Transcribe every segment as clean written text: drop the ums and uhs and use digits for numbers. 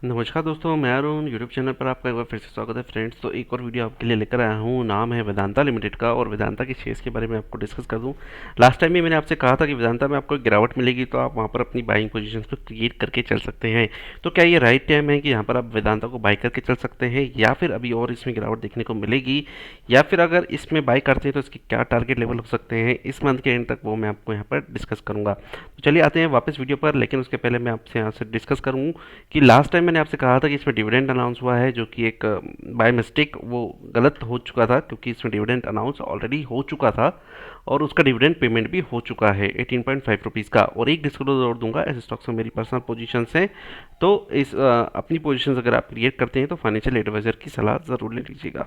नमस्कार दोस्तों, मैं अरुण यूट्यूब चैनल पर आपका एक बार फिर से स्वागत है फ्रेंड्स। तो एक और वीडियो आपके लिए लेकर आया हूँ। नाम है वेदांता लिमिटेड का और वेदांता के शेयर्स के बारे में आपको डिस्कस कर दूँ। लास्ट टाइम भी मैंने आपसे कहा था कि वेदांता में आपको एक गिरावट मिलेगी तो आप वहाँ पर अपनी बाइंग पोजीशंस को क्रिएट करके चल सकते हैं। तो क्या ये राइट टाइम है कि यहाँ पर आप वेदांता को बाई करके चल सकते हैं, या फिर अभी और इसमें गिरावट देखने को मिलेगी, या फिर अगर इसमें बाई करते हैं तो इसके क्या टारगेट लेवल हो सकते हैं इस मंथ के एंड तक, वो मैं आपको यहाँ पर डिस्कस करूँगा। तो चलिए आते हैं वापस वीडियो पर। लेकिन उसके पहले मैं आपसे यहाँ से डिस्कस करूँ कि लास्ट टाइम मैंने आपसे कहा था कि इसमें डिविडेंड अनाउंस हुआ है, जो कि एक बाय मिस्टेक वो गलत हो चुका था, क्योंकि इसमें डिविडेंड अनाउंस ऑलरेडी हो चुका था और उसका डिविडेंड पेमेंट भी हो चुका है 18.5 रुपीज़ का। और एक डिस्क्लोजर और दूंगा, ऐसे स्टॉक्स में मेरी पर्सनल पोजीशन है, तो इस अपनी पोजीशन अगर आप क्रिएट करते हैं तो फाइनेंशियल एडवाइजर की सलाह ज़रूर ले लीजिएगा।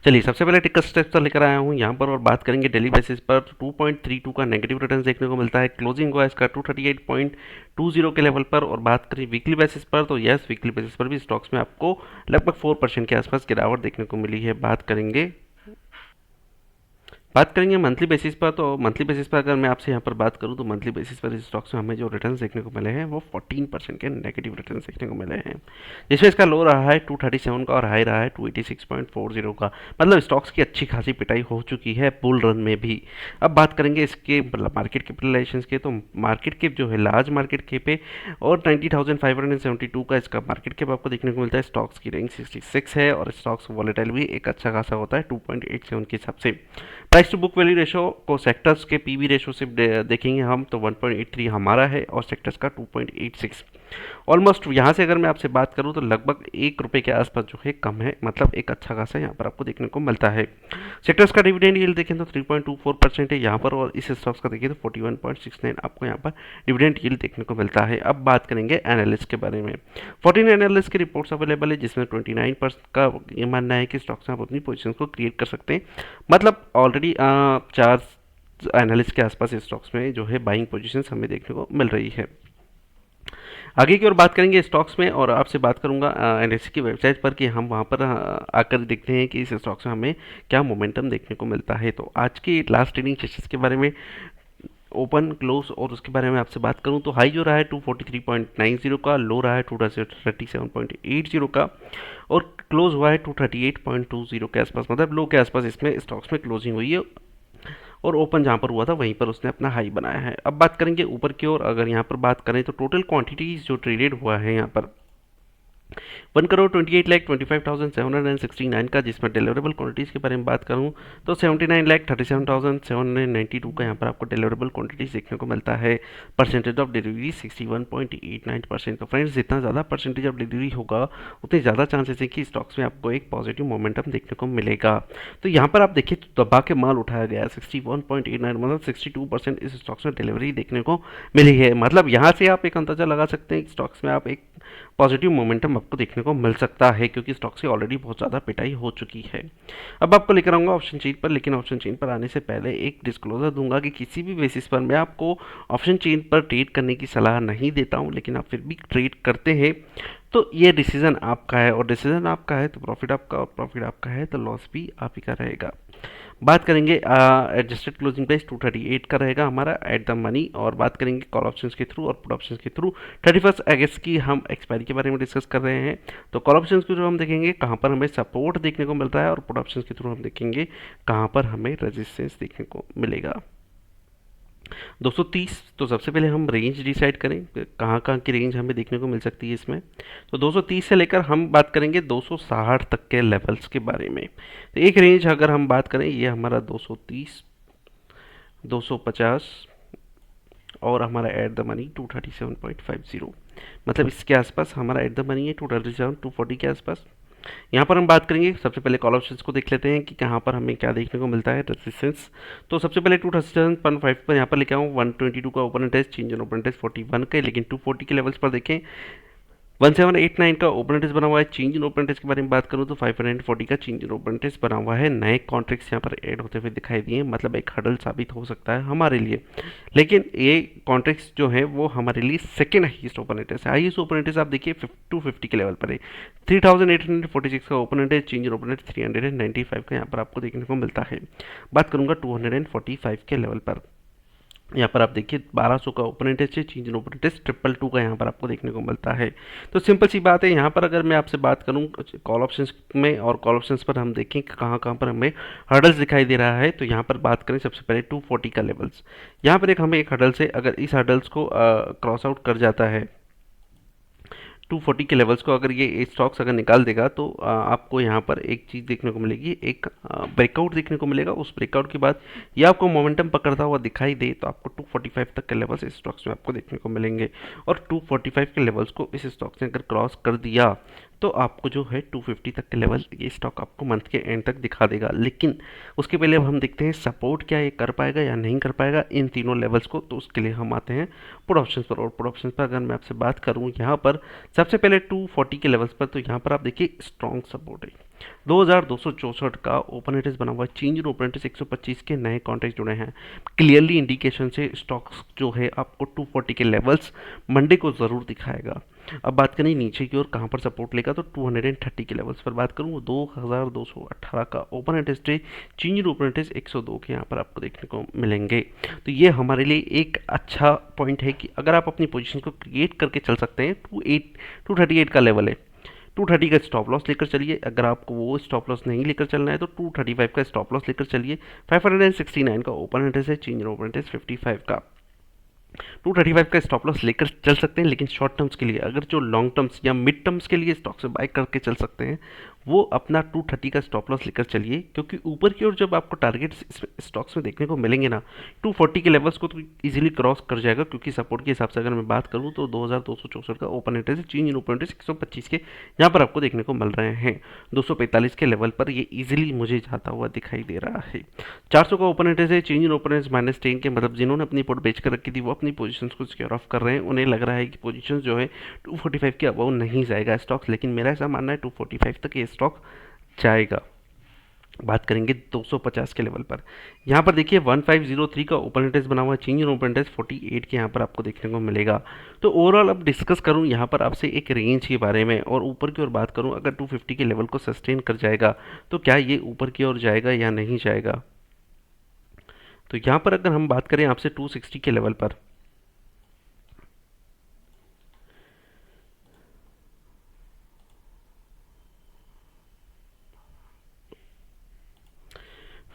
चलिए सबसे पहले टिकट स्टेप्स लेकर आया हूँ यहाँ पर और बात करेंगे डेली बेसिस पर 2.32 का नेगेटिव रिटर्न देखने को मिलता है। क्लोजिंग हुआ इसका 238.20 के लेवल पर। और बात करें वीकली बेसिस पर तो यस, वीकली बेसिस पर भी स्टॉक्स में आपको लगभग 4% के आसपास गिरावट देखने को मिली है। बात करेंगे मंथली बेसिस पर, तो मंथली बेसिस पर अगर मैं आपसे यहाँ पर बात करूँ तो मंथली बेसिस पर इस स्टॉक्स में हमें जो रिटर्न्स देखने को मिले हैं वो 14% के नेगेटिव रिटर्न्स देखने को मिले हैं, जिसमें इसका लो रहा है 237 का और हाई रहा है 286.40 का। मतलब स्टॉक्स की अच्छी खासी पिटाई हो चुकी है बुल रन में भी। अब बात करेंगे इसके मार्केट कैपिटलाइजेशन के, तो मार्केट कैप जो है लार्ज मार्केट कैप है और 90,572 का इसका मार्केट कैप आपको देखने को मिलता है। स्टॉक्स की रैंक 66 है और स्टॉक्स वॉलेटाइल भी एक अच्छा खासा होता है 2.87 के हिसाब से। Price to book value ratio को सेक्टर्स के पीवी रेशो से देखेंगे हम तो 1.83 हमारा है और सेक्टर्स का 2.86। ऑलमोस्ट यहाँ से अगर मैं आपसे बात करूँ तो लगभग ₹1 के आसपास जो है कम है, मतलब एक अच्छा खासा यहाँ पर आपको देखने को मिलता है। सेक्टर्स का डिविडेंड यील्ड देखें तो 3.24% है यहाँ पर, और इस स्टॉक्स का देखिए तो 41.69 आपको यहाँ पर डिविडेंड यील्ड देखने को मिलता है। अब बात करेंगे एनालिस्ट के बारे में। 14 एनालिस्ट की रिपोर्ट्स अवेलेबल है, जिसमें 29% का ये मानना है कि स्टॉक्स में आप अपनी पोजिशन को क्रिएट कर सकते हैं। मतलब ऑलरेडी 4 एनालिस्ट के आसपास स्टॉक्स में जो है बाइंग पोजीशंस हमें देखने को मिल रही है। आगे की ओर बात करेंगे स्टॉक्स में, और आपसे बात करूंगा एनएससी की वेबसाइट पर कि हम वहां पर आकर देखते हैं कि इस स्टॉक्स में हमें क्या मोमेंटम देखने को मिलता है। तो आज की लास्ट ट्रेडिंग सेशंस के बारे में, ओपन क्लोज और उसके बारे में आपसे बात करूं तो हाई जो रहा है 243.90 का, लो रहा है 237.80 का, और क्लोज हुआ है 238.20 के आसपास, मतलब लो के आसपास इसमें स्टॉक्स में क्लोजिंग हुई है। और ओपन जहाँ पर हुआ था वहीं पर उसने अपना हाई बनाया है। अब बात करेंगे ऊपर की ओर, अगर यहाँ पर बात करें तो टोटल क्वांटिटीज जो ट्रेडेड हुआ है यहाँ पर 1,28,25,769 का, जिसमें डिलीवरेबल क्वांटिटीज़ के बारे में बात करूं तो 79,37,792 का यहाँ पर आपको डिलीवरेबल क्वांटिटीज़ देखने को मिलता है। Percentage of delivery 61.89%। तो फ्रेंड्स, जितना ज़्यादा परसेंटेज ऑफ डिलीवरी होगा उतने ज़्यादा चांसेस है कि स्टॉक्स में आपको एक पॉजिटिव मोमेंटम देखने को मिलेगा। तो यहाँ पर आप देखिए तो दबा के माल उठाया गया है 61.89, मतलब 62% इस स्टॉक्स में डिलीवरी देखने को मिली है। मतलब यहाँ से आप एक अंदाजा लगा सकते हैं कि स्टॉक्स में आप एक पॉजिटिव मोमेंटम आपको देखने को मिल सकता है, क्योंकि स्टॉक से ऑलरेडी बहुत ज़्यादा पिटाई हो चुकी है। अब आपको लेकर आऊँगा ऑप्शन चेन पर, लेकिन ऑप्शन चेन पर आने से पहले एक डिस्क्लोजर दूंगा कि किसी भी बेसिस पर मैं आपको ऑप्शन चेन पर ट्रेड करने की सलाह नहीं देता हूं, लेकिन आप फिर भी ट्रेड करते हैं तो ये डिसीजन आपका है, और डिसीजन आपका है तो प्रॉफिट आपका, और प्रॉफिट आपका है तो लॉस भी आप ही का रहेगा। बात करेंगे एडजस्टेड क्लोजिंग प्राइस 238 का रहेगा हमारा एट द मनी, और बात करेंगे कॉल ऑप्शंस के थ्रू और पुट ऑप्शंस के थ्रू। 31 अगस्त की हम एक्सपायरी के बारे में डिस्कस कर रहे हैं। तो कॉल ऑप्शंस के थ्रू हम देखेंगे कहाँ पर हमें सपोर्ट देखने को मिलता है, और पुट ऑप्शंस के थ्रू हम देखेंगे कहाँ पर हमें रेजिस्टेंस देखने को मिलेगा। 230, तो सबसे पहले हम रेंज डिसाइड करें कहाँ कहाँ की रेंज हमें देखने को मिल सकती है इसमें। तो 230 से लेकर हम बात करेंगे 260 तक के लेवल्स के बारे में। तो एक रेंज अगर हम बात करें, ये हमारा 230, 250 और हमारा एट द मनी 237.50, मतलब इसके आसपास हमारा एट द मनी है 237 240 के आसपास। यहाँ पर हम बात करेंगे, सबसे पहले कॉल ऑप्शंस को देख लेते हैं कि कहाँ पर हमें क्या देखने को मिलता है रेजिस्टेंस। तो सबसे पहले 2005 पर यहाँ पर लेके आऊँ 122 का open interest, change in open interest 41 का, लेकिन 240 के लेवल्स पर देखें 1789 का ओपन इंटरेस्ट बना हुआ है। चेंज इन ओपन इंटरेस्ट के बारे में बात करूँ तो 540 का चेंज इन ओपन इंटरेस्ट बना हुआ है। नए कॉन्ट्रैक्ट्स यहाँ पर ऐड होते हुए दिखाई दिए, मतलब एक हडल साबित हो सकता है हमारे लिए। लेकिन ये कॉन्ट्रैक्ट्स जो है वो हमारे लिए सेकेंड हाईएस्ट ओपन इंटरेस्ट है। हाईएस्ट ओपन इंटरेस्ट आप देखिए 250 के लेवल पर है। 3846 का open interest, change in open interest 395 का यहाँ पर आपको देखने को मिलता है। बात करूँगा 245 के लेवल पर। यहाँ पर आप देखिए 1200 का ओपन इंटरेस्ट है, चेंज इन ओपन इंटरेस्ट 222 का यहाँ पर आपको देखने को मिलता है। तो सिंपल सी बात है, यहाँ पर अगर मैं आपसे बात करूँ कॉल ऑप्शंस में, और कॉल ऑप्शंस पर हम देखें कि कहाँ कहाँ पर हमें हर्डल्स दिखाई दे रहा है, तो यहाँ पर बात करें सबसे पहले 240 का लेवल्स। यहाँ पर एक हमें एक हर्डल्स है, अगर इस हर्डल्स को क्रॉस आउट कर जाता है 240 के लेवल्स को, अगर ये स्टॉक्स अगर निकाल देगा तो आपको यहाँ पर एक चीज़ देखने को मिलेगी, एक ब्रेकआउट देखने को मिलेगा। उस ब्रेकआउट के बाद ये आपको मोमेंटम पकड़ता हुआ दिखाई दे तो आपको 245 तक के लेवल्स इस स्टॉक्स में आपको देखने को मिलेंगे। और 245 के लेवल्स को इस स्टॉक्स ने अगर क्रॉस कर दिया तो आपको जो है 250 तक के लेवल ये स्टॉक आपको मंथ के एंड तक दिखा देगा। लेकिन उसके पहले अब हम देखते हैं सपोर्ट क्या ये कर पाएगा या नहीं कर पाएगा इन तीनों लेवल्स को। तो उसके लिए हम आते हैं पुट ऑप्शंस पर, और पुट ऑप्शंस पर अगर मैं आपसे बात करूं यहाँ पर सबसे पहले 240 के लेवल्स पर, तो यहाँ पर आप देखिए स्ट्रॉन्ग सपोर्ट है। 2264 का ओपन इंटरेस्ट बना हुआ है, चेंज इन ओपन इंटरेस्ट 125 के नए कॉन्ट्रैक्ट जुड़े हैं। क्लियरली इंडिकेशन से स्टॉक्स जो है आपको 240 के लेवल्स मंडे को ज़रूर दिखाएगा। अब बात करें नीचे की ओर कहाँ पर सपोर्ट लेगा, तो 230 के लेवल्स पर बात करूँ, 2218 का ओपन इंटरेस्ट है, चेंज इन ओपन इंटरेस्ट 102 के यहाँ पर आपको देखने को मिलेंगे। तो ये हमारे लिए एक अच्छा पॉइंट है कि अगर आप अपनी पोजीशन को क्रिएट करके चल सकते हैं। 238 का लेवल है, 230 का स्टॉप लॉस लेकर चलिए। अगर आपको वो स्टॉप लॉस नहीं लेकर चलना है तो 235 का स्टॉप लॉस लेकर चलिए। 569 का ओपन इंटरेस्ट है, चेंज इन ओपन इंटरेस्ट 55 का, 235 का स्टॉप लॉस लेकर चल सकते हैं। लेकिन शॉर्ट टर्म्स के लिए, अगर जो लॉन्ग टर्म्स या मिड टर्म्स के लिए स्टॉक से बाय करके चल सकते हैं, वो अपना 230 का स्टॉप लॉस लेकर चलिए। क्योंकि ऊपर की ओर जब आपको टारगेट स्टॉक्स में देखने को मिलेंगे ना, 240 के लेवल्स को तो इजीली क्रॉस कर जाएगा। क्योंकि सपोर्ट के हिसाब से अगर मैं बात करूँ तो 2264 का open interest, change in open interest 125 के यहाँ पर आपको देखने को मिल रहे हैं। 245 के लेवल पर ये इजीली मुझे जाता हुआ दिखाई दे रहा है। 400 का ओपन इंटरेस्ट है, चेंज इन ओपन इंटरेस्ट -10 के, मतलब जिन्होंने अपनी पुट बेच कर रखी थी वो अपनी पोजीशंस को सिक्योर ऑफ कर रहे हैं। उन्हें लग रहा है कि पोजीशंस जो है 245 के अबव नहीं जाएगा स्टॉक्स, लेकिन मेरा ऐसा मानना है 245 तक ये स्टॉक जाएगा। बात करेंगे 250 के लेवल पर, यहाँ पर देखिए 1503 का ओपन इंटरेस्ट बना हुआ है, चेंज इन ओपन इंटरेस्ट 48 के यहाँ पर आपको देखने को मिलेगा। तो ओवरऑल अब डिस्कस करूँ यहाँ पर आपसे एक रेंज के बारे में, और ऊपर की ओर बात करूँ, अगर 250 के लेवल को सस्टेन कर जाएगा तो क्या ये ऊपर की ओर जाएगा या नहीं जाएगा। तो यहाँ पर अगर हम बात करें आपसे 260 के लेवल पर,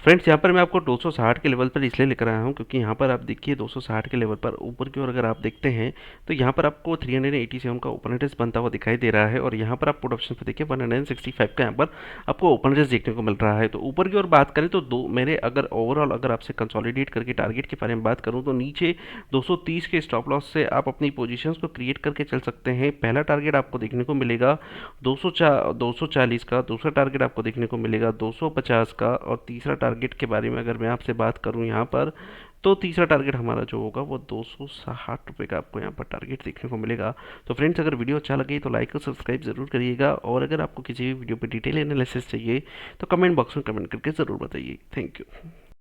फ्रेंड्स यहाँ पर मैं आपको 260 के लेवल पर इसलिए लेकर आया हूँ क्योंकि यहाँ पर आप देखिए 260 के लेवल पर ऊपर की ओर अगर आप देखते हैं तो यहाँ पर आपको 387 का ओपन इंटरेस्ट बनता हुआ दिखाई दे रहा है। और यहाँ पर आप पुट ऑप्शन पर देखिए 165 का यहाँ पर आपको ओपन इंटरेस्ट देखने को मिल रहा है। तो ऊपर की ओर बात करें तो दो मेरे अगर ओवरऑल अगर आपसे कंसोलिडेट करके टारगेट के बारे में बात करूँ तो नीचे 230 के स्टॉप लॉस से आप अपनी पोजिशन को क्रिएट करके चल सकते हैं। पहला टारगेट आपको देखने को मिलेगा 240 का, दूसरा टारगेट आपको देखने को मिलेगा 250 का, और तीसरा टारगेट के बारे में अगर मैं आपसे बात करूं यहाँ पर, तो तीसरा टारगेट हमारा जो होगा वो 260 रुपये का आपको यहाँ पर टारगेट देखने को मिलेगा। तो फ्रेंड्स अगर वीडियो अच्छा लगे तो लाइक और सब्सक्राइब जरूर करिएगा, और अगर आपको किसी भी वीडियो पे डिटेल एनालिसिस चाहिए तो कमेंट बॉक्स में कमेंट करके ज़रूर बताइए। Thank you.